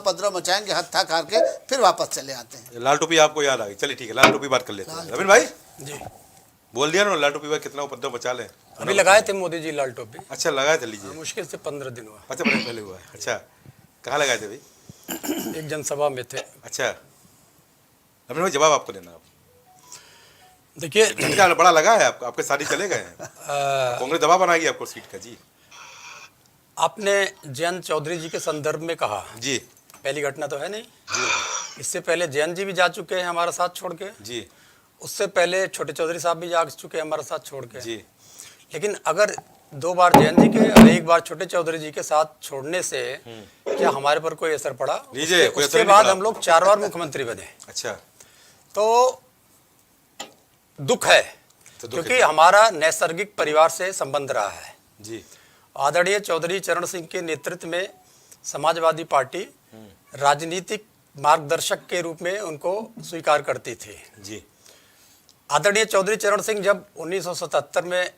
उपद्रव मचाएंगे, हद था करके फिर वापस चले आते हैं। लाल टोपी आपको याद आ गई, चलिए ठीक है, लाल टोपी बात कर लेते हैं। रविंद्र भाई जी, बोल दिया ना लाल टोपी भाई कितना उपद्रव मचा ले। अभी लगाए थे मोदी जी लाल टोपी। अच्छा लगाए थे, लीजिए। मुश्किल से 15 दिन हुआ। 50 मिनट पहले हुआ है। अच्छा कहाँ लगाए थे भाई? एक जनसभा में थे। अच्छा रविंद्र भाई जवाब आपको देना। देखिए झटका बड़ा लगा है आपको, आपके साथी चले गए हैं, कांग्रेस दबाव बनाएगी आपको सीट का। जी आपने जयंत चौधरी जी के संदर्भ में कहा, जी पहली घटना तो है नहीं। जी इससे पहले जयंत जी भी जा चुके हैं हमारा साथ छोड़ के। जी उससे पहले छोटे चौधरी साहब भी जा चुके हैं हमारा साथ छोड़ के। जी। लेकिन अगर 2 बार जयंत जी के और 1 बार छोटे चौधरी जी के साथ छोड़ने से क्या हमारे पर कोई असर पड़ा? उसके बाद हम लोग 4 बार मुख्यमंत्री बने। अच्छा तो दुख है, क्योंकि हमारा नैसर्गिक परिवार से संबंध रहा है। जी आदरणीय चौधरी चरण सिंह के नेतृत्व में समाजवादी पार्टी राजनीतिक मार्गदर्शक के रूप में उनको स्वीकार करती थी। जी। आदरणीय चौधरी चरण सिंह जब 1977 में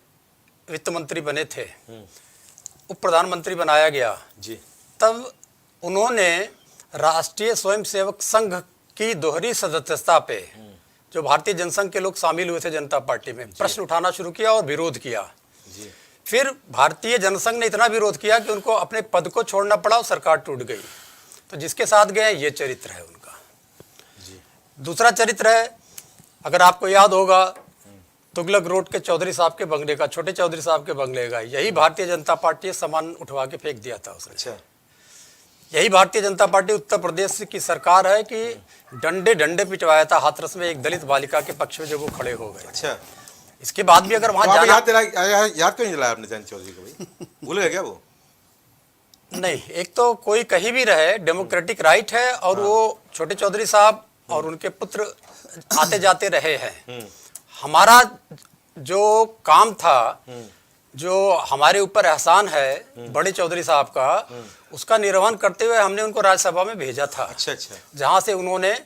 वित्त मंत्री बने थे, उप प्रधानमंत्री बनाया गया जी, तब उन्होंने राष्ट्रीय स्वयंसेवक संघ की दोहरी सदस्यता पे जो भारतीय जनसंघ के लोग शामिल हुए थे जनता पार्टी में, प्रश्न उठाना शुरू किया और विरोध किया। जी। फिर भारतीय जनसंघ ने इतना विरोध किया कि उनको अपने पद को छोड़ना पड़ा और सरकार टूट गई। तो जिसके साथ गए ये चरित्र है उनका। जी। दूसरा चरित्र है, अगर आपको याद होगा, तुगलक रोड के चौधरी साहब के बंगले का, छोटे चौधरी साहब के बंगले का, यही भारतीय जनता पार्टी सामान उठवा के फेंक दिया था उसने। अच्छा। यही भारतीय जनता पार्टी उत्तर प्रदेश की सरकार है कि डंडे डंडे पिटवाया था हाथरस में एक दलित बालिका के पक्ष में जब वो खड़े हो गए। अच्छा। इसके बाद भी अगर वहां तो जाना, याद क्यों नहीं दिलाया आपने जयंत चौधरी को भाई? भूल गए क्या वो? नहीं, एक तो कोई कहीं भी रहे, डेमोक्रेटिक राइट है, और वो छोटे चौधरी साहब और उनके पुत्र आते जाते रहे हैं। हमारा जो काम था, जो हमारे ऊपर एहसान है बड़े चौधरी साहब का, उसका निर्वहन करते हुए हमने उनको राज्यसभा में भेजा था। अच्छा अच्छा। जहां से उन्होंने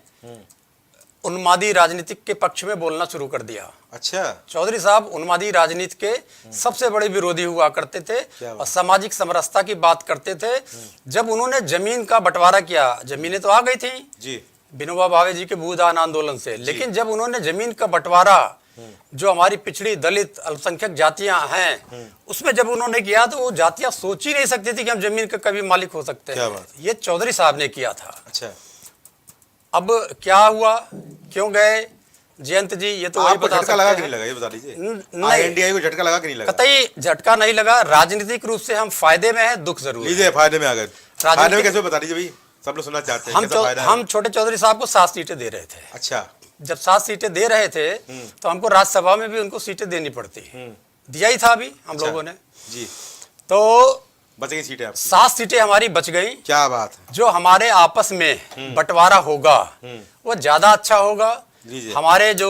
उन्मादी राजनीतिक के पक्ष में बोलना शुरू कर दिया। अच्छा। चौधरी साहब उन्मादी राजनीति के सबसे बड़े विरोधी हुआ करते थे और सामाजिक समरसता की बात करते थे। जब उन्होंने जमीन का बंटवारा किया, जमीनें तो आ गई थी जी, विनोबा भावे जी के भूदान आंदोलन से, लेकिन जब उन्होंने जमीन का बंटवारा जो हमारी पिछड़ी दलित अल्पसंख्यक जातियां हैं उसमें जब उन्होंने किया, तो वो जातियां सोच ही नहीं सकती थी कि हम जमीन के कभी मालिक हो सकते हैं। ये चौधरी साहब ने किया था। अच्छा। अब क्या हुआ, क्यों गए जयंत जी, ये तो वही बता सकते हैं। लगा कि नहीं लगा ये बता दीजिए। नहीं, एनडीए को झटका लगा कि नहीं लगा? कतई झटका नहीं लगा। राजनीतिक रूप से हम फायदे में हैं, दुख जरूर लीजिए। फायदे में आ गए, फायदे में कैसे बता दीजिए भाई, सब लोग सुनना चाहते हैं। हम छोटे चौधरी साहब को 7 सीटें दे रहे थे। अच्छा। जब 7 सीटें दे रहे थे तो हमको राज्यसभा में भी उनको सीटें देनी पड़ती। दिया ही था अभी हम लोगों ने जी। तो बच गई सीटें, 7 सीटें हमारी बच गई। क्या बात है। जो हमारे आपस में बंटवारा होगा वो ज्यादा अच्छा होगा। हमारे जो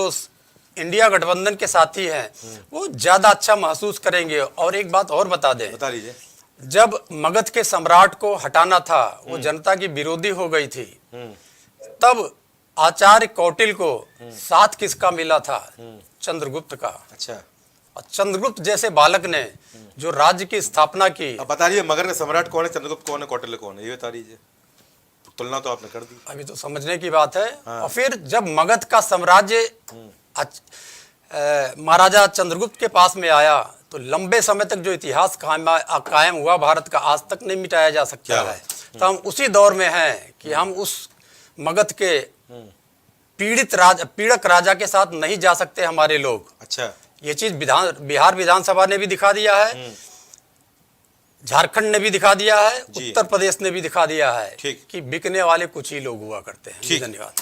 इंडिया गठबंधन के साथी हैं वो ज्यादा अच्छा महसूस करेंगे। और एक बात और बता दें, बता लीजिए। जब मगध के सम्राट को हटाना था, वो जनता की विरोधी हो गई थी, तब आचार्य कौटिल्य को साथ किसका मिला था? चंद्रगुप्त का। अच्छा। और चंद्रगुप्त जैसे बालक ने जो राज्य की स्थापना की। अब बता दीजिए, मगध का सम्राट कौन है, चंद्रगुप्त कौन है, कौटिल्य कौन है, ये बता दीजिए। तुलना तो आपने कर दी, अभी तो समझने की बात है। हाँ। और फिर जब मगध का साम्राज्य महाराजा चंद्रगुप्त के पास में आया, तो लंबे समय तक जो इतिहास कायम हुआ भारत का, आज तक नहीं मिटाया जा सकता है। तो हम उसी दौर में हैं कि हम उस मगध के पीड़क राजा के साथ नहीं जा सकते हमारे लोग। अच्छा। ये चीज बिहार विधानसभा ने भी दिखा दिया है, झारखंड ने भी दिखा दिया है, उत्तर प्रदेश ने भी दिखा दिया है कि बिकने वाले कुछ ही लोग हुआ करते हैं। धन्यवाद।